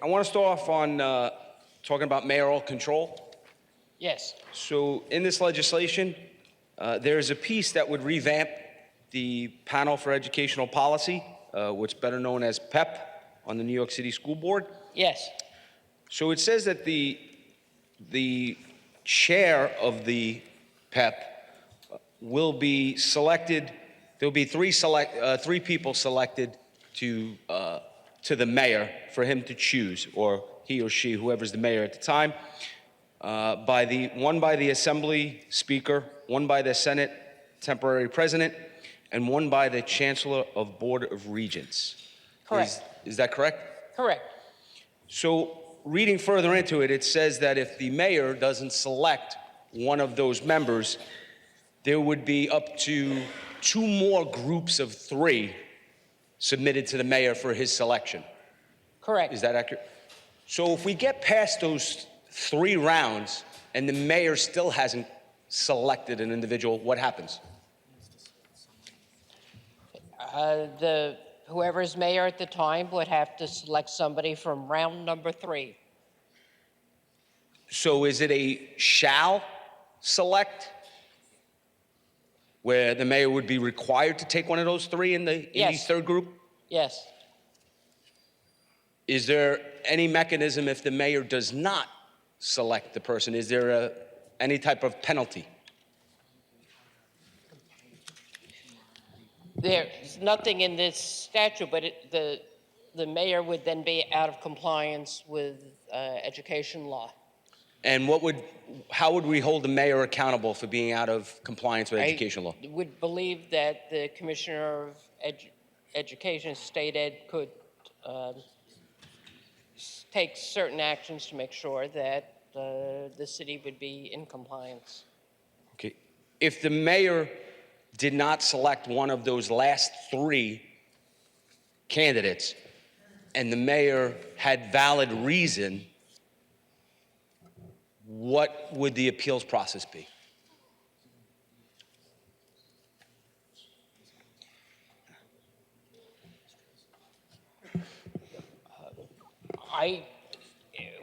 I want to start off on talking about mayoral control. Yes. So in this legislation, there's a piece that would revamp the Panel for Educational Policy, what's better known as PEP, on the New York City School Board. Yes. So it says that the chair of the PEP will be selected. There'll be three people selected to the mayor for him to choose, or he or she, whoever's the mayor at the time. One by the Assembly Speaker, one by the Senate Temporary President, and one by the Chancellor of Board of Regents. Correct. Is that correct? Correct. So reading further into it, it says that if the mayor doesn't select one of those members, there would be up to 2 more groups of 3 submitted to the mayor for his selection. Correct. Is that accurate? So if we get past those 3 rounds and the mayor still hasn't selected an individual, what happens? Whoever's mayor at the time would have to select somebody from round number 3. So is it a shall select, where the mayor would be required to take one of those 3 in the Yes. 83rd group? Yes. Is there any mechanism if the mayor does not select the person? Is there any type of penalty? There's nothing in this statute, but the mayor would then be out of compliance with education law. And how would we hold the mayor accountable for being out of compliance with education law? I would believe that the Commissioner of Education, State Ed, could take certain actions to make sure that the city would be in compliance. Okay. If the mayor did not select one of those last 3 candidates, and the mayor had valid reason, what would the appeals process be?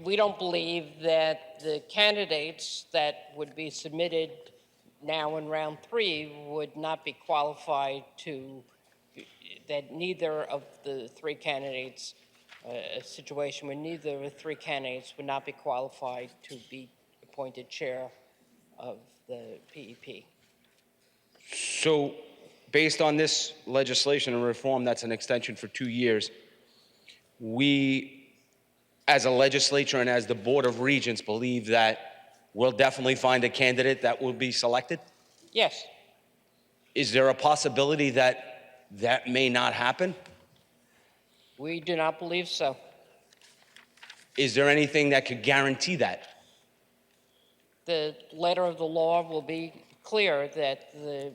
We don't believe that the candidates that would be submitted now in round 3 would not be qualified that neither of the 3 candidates, a situation where neither of the 3 candidates would not be qualified to be appointed chair of the PEP. So, based on this legislation and reform that's an extension for 2 years, we, as a legislature and as the Board of Regents, believe that we'll definitely find a candidate that will be selected? Yes. Is there a possibility that that may not happen? We do not believe so. Is there anything that could guarantee that? The letter of the law will be clear that the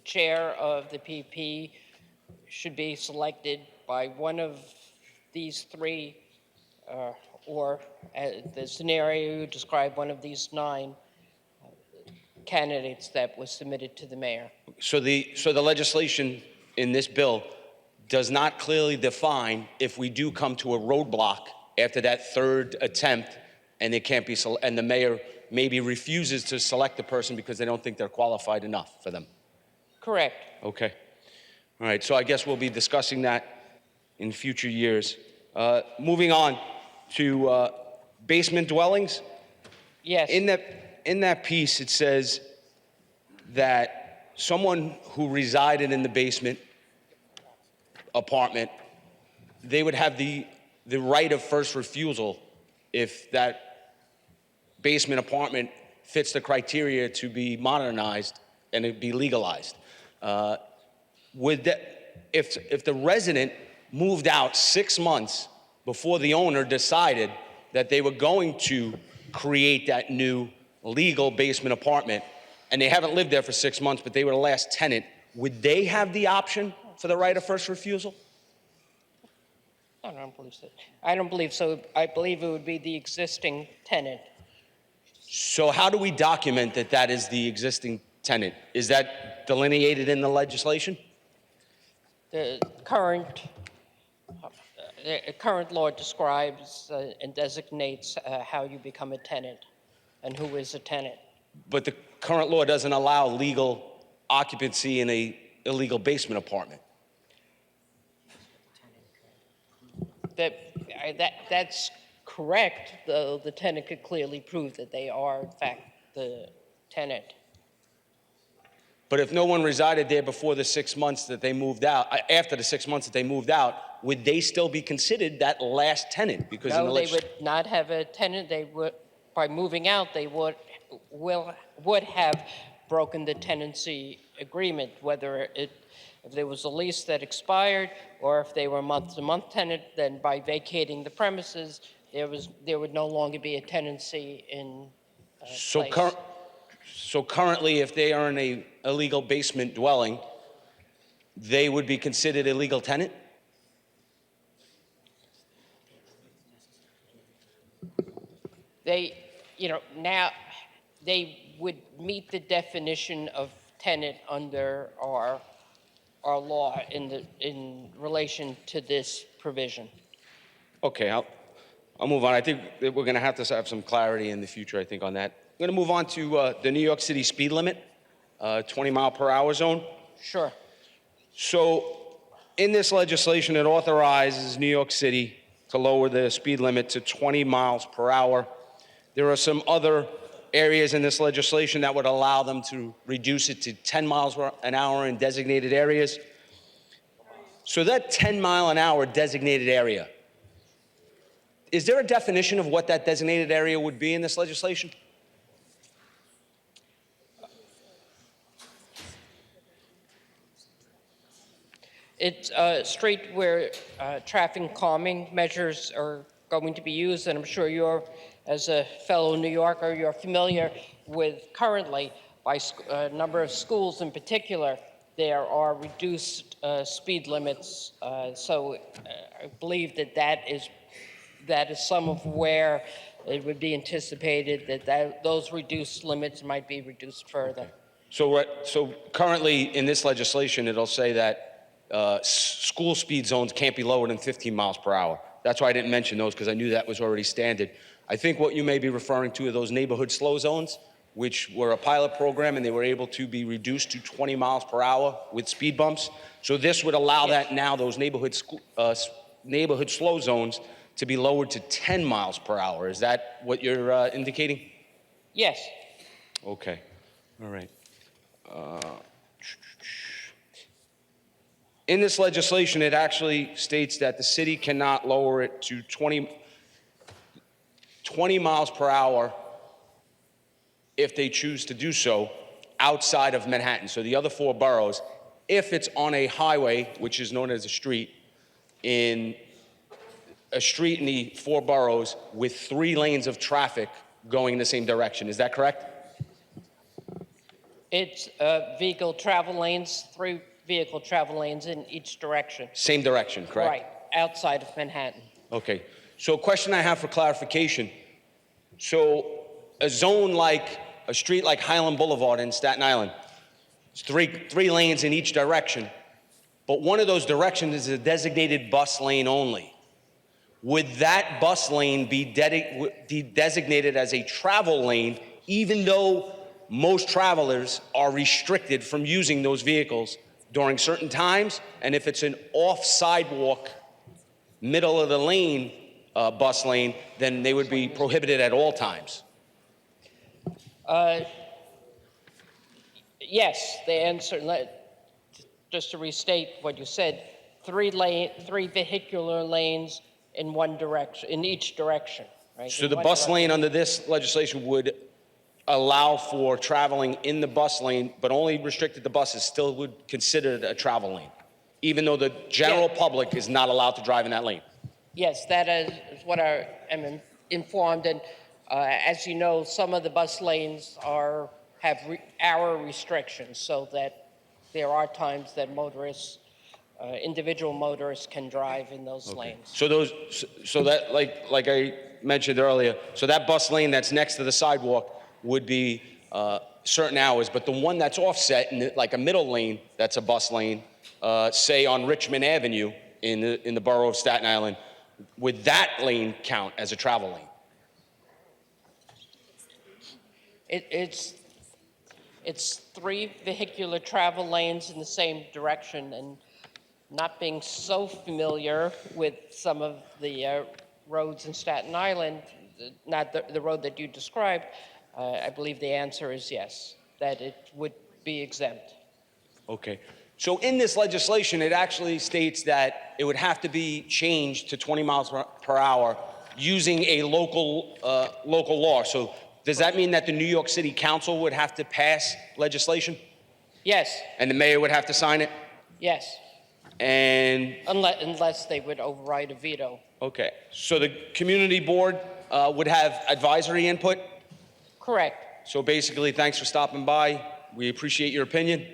chair of the PP should be selected by one of these 3, or the scenario you described, one of these 9 candidates that was submitted to the mayor. So the legislation in this bill does not clearly define if we do come to a roadblock after that 3rd attempt and it can't be and the mayor maybe refuses to select the person because they don't think they're qualified enough for them. Correct. Okay. All right, so I guess we'll be discussing that in future years. Moving on to basement dwellings. Yes. In that piece, it says that someone who resided in the basement apartment, they would have the right of first refusal if that basement apartment fits the criteria to be modernized and it be legalized. If the resident moved out 6 months before the owner decided that they were going to create that new legal basement apartment, and they haven't lived there for 6 months, but they were the last tenant, would they have the option for the right of first refusal? I don't believe so. I don't believe so. I believe it would be the existing tenant. So how do we document that that is the existing tenant? Is that delineated in the legislation? The current the current law describes and designates how you become a tenant and who is a tenant. But the current law doesn't allow legal occupancy in a illegal basement apartment. That's correct, though the tenant could clearly prove that they are, in fact, the tenant. But if no one resided there before the 6 months that they moved out, after the 6 months that they moved out, would they still be considered that last tenant? Because in No, the they would not have a tenant. They would, by moving out, they would have broken the tenancy agreement, whether if there was a lease that expired or if they were month-to-month tenant, then by vacating the premises, there would no longer be a tenancy in so, place. so currently, if they are in a illegal basement dwelling, they would be considered a legal tenant? They, now, they would meet the definition of tenant under our law in relation to this provision. Okay, I'll move on. I think that we're going to have some clarity in the future, I think, on that. I'm going to move on to the New York City speed limit, 20-mile-per-hour zone. Sure. So in this legislation, it authorizes New York City to lower the speed limit to 20 miles per hour. There are some other areas in this legislation that would allow them to reduce it to 10 miles an hour in designated areas. So that 10-mile-an-hour designated area, is there a definition of what that designated area would be in this legislation? It's a street where traffic calming measures are going to be used, and I'm sure you're, as a fellow New Yorker, you're familiar with currently, by a number of schools in particular, there are reduced speed limits. So I believe that is some of where it would be anticipated that those reduced limits might be reduced further. Okay. So currently in this legislation, it'll say that school speed zones can't be lower than 15 miles per hour. That's why I didn't mention those, because I knew that was already standard. I think what you may be referring to are those neighborhood slow zones, which were a pilot program, and they were able to be reduced to 20 miles per hour with speed bumps. So this would allow that now, those neighborhood slow zones, to be lowered to 10 miles per hour. Is that what you're indicating? Yes. Okay. All right. In this legislation, it actually states that the city cannot lower it to 20 miles per hour if they choose to do so outside of Manhattan. So the other 4 boroughs, if it's on a highway, which is known as a street in the 4 boroughs with 3 lanes of traffic going in the same direction. Is that correct? It's vehicle travel lanes, 3 vehicle travel lanes in each direction. Same direction, correct? Right, outside of Manhattan. Okay. So a question I have for clarification. So a street like Highland Boulevard in Staten Island, it's 3 lanes in each direction, but one of those directions is a designated bus lane only. Would that bus lane be designated as a travel lane, even though most travelers are restricted from using those vehicles during certain times? And if it's an off-sidewalk, middle-of-the-lane bus lane, then they would be prohibited at all times? Yes, the answer, just to restate what you said, 3 vehicular lanes in one direction, in each direction, right? So the bus lane under this legislation would allow for traveling in the bus lane, but only restricted to buses still would consider it a travel lane, even though the general public is not allowed to drive in that lane? Yes, that is what I am informed, and as you know, some of the bus lanes have hour restrictions, so that there are times that individual motorists can drive in those lanes. So that, like I mentioned earlier, so that bus lane that's next to the sidewalk would be certain hours, but the one that's offset, like a middle lane, that's a bus lane, say on Richmond Avenue in the borough of Staten Island, would that lane count as a travel lane? It's 3 vehicular travel lanes in the same direction, and not being so familiar with some of the roads in Staten Island, not the road that you described, I believe the answer is yes, that it would be exempt. Okay. So in this legislation, it actually states that it would have to be changed to 20 miles per hour using a local law. So does that mean that the New York City Council would have to pass legislation? Yes, And the mayor would have to sign it? yes, And, unless they would override a veto. okay. So the community board would have advisory input? Correct. So basically, thanks for stopping by. We appreciate your opinion.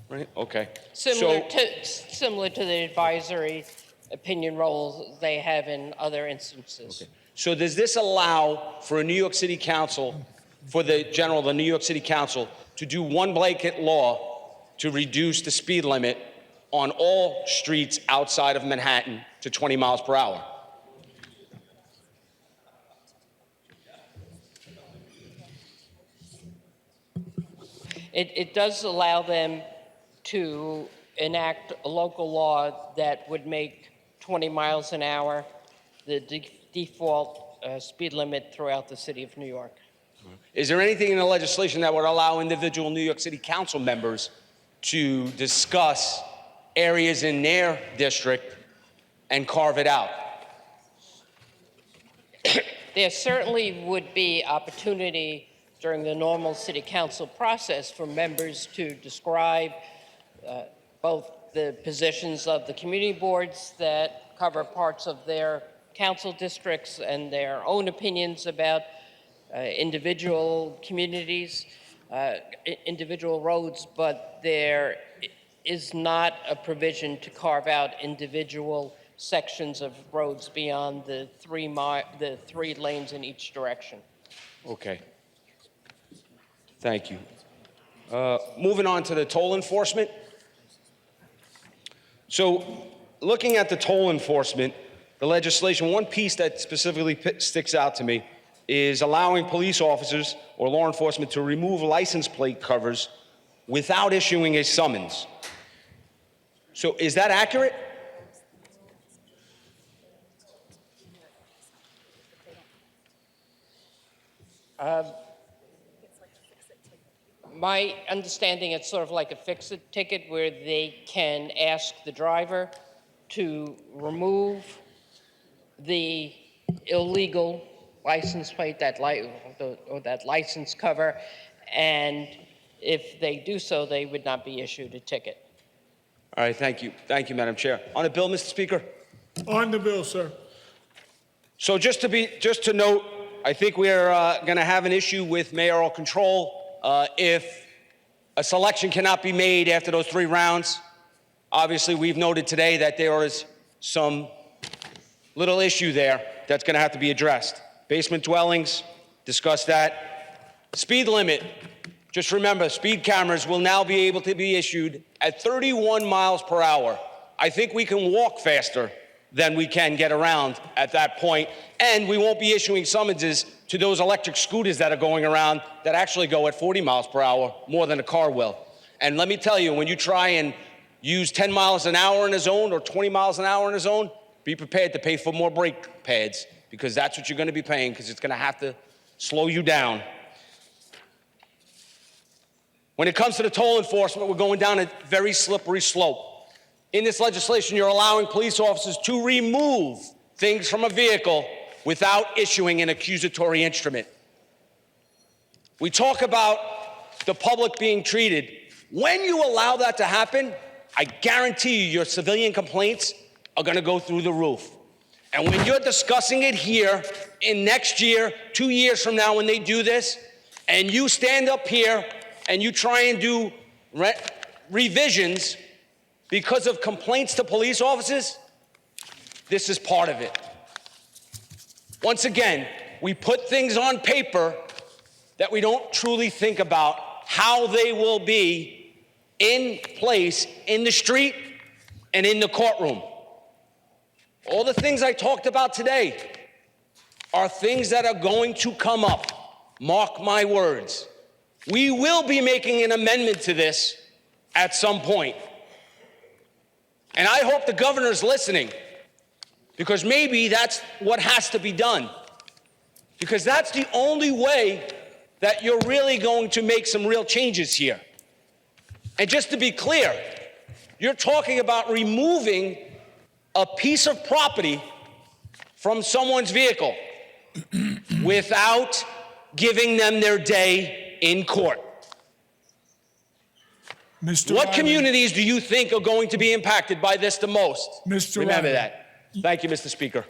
Right? Okay. Similar So, to the advisory opinion roles they have in other instances. okay. So does this allow for a New York City Council, for the New York City Council, to do one blanket law to reduce the speed limit on all streets outside of Manhattan to 20 miles per hour? It does allow them to enact a local law that would make 20 miles an hour the default speed limit throughout the city of New York. Is there anything in the legislation that would allow individual New York City Council members to discuss areas in their district and carve it out? There certainly would be opportunity during the normal city council process for members to describe both the positions of the community boards that cover parts of their council districts and their own opinions about individual communities, individual roads, but there is not a provision to carve out individual sections of roads beyond the 3 lanes in each direction. Okay. Thank you. Moving on to the toll enforcement. So looking at the toll enforcement, the legislation, one piece that specifically sticks out to me is allowing police officers or law enforcement to remove license plate covers without issuing a summons. So is that accurate? My understanding, it's sort of like a fix-it ticket where they can ask the driver to remove the illegal license plate, or that license cover, and if they do so, they would not be issued a ticket. All right, thank you. Thank you, Madam Chair. On the bill, Mr. Speaker? On the bill, sir. So just to note, I think we're going to have an issue with mayoral control if a selection cannot be made after those 3 rounds. Obviously, we've noted today that there is some little issue there that's going to have to be addressed. Basement dwellings, discuss that. Speed limit. Just remember, speed cameras will now be able to be issued at 31 miles per hour. I think we can walk faster than we can get around at that point, and we won't be issuing summonses to those electric scooters that are going around that actually go at 40 miles per hour more than a car will. And let me tell you, when you try and use 10 miles an hour in a zone or 20 miles an hour in a zone, be prepared to pay for more brake pads, because that's what you're going to be paying, because it's going to have to slow you down. When it comes to the toll enforcement, we're going down a very slippery slope. In this legislation, you're allowing police officers to remove things from a vehicle without issuing an accusatory instrument. We talk about the public being treated. When you allow that to happen, I guarantee you your civilian complaints are going to go through the roof. And when you're discussing it here in next year, 2 years from now when they do this, and you stand up here and you try and do revisions because of complaints to police officers, this is part of it. Once again, we put things on paper that we don't truly think about how they will be in place in the street and in the courtroom. All the things I talked about today are things that are going to come up. Mark my words. We will be making an amendment to this at some point. And I hope the governor's listening, because maybe that's what has to be done. Because that's the only way that you're really going to make some real changes here. And just to be clear, you're talking about removing a piece of property from someone's vehicle without giving them their day in court. Mr. What Reilly. communities do you think are going to be impacted by this the most? Mr. Remember Reilly. that. Thank you, Mr. Speaker.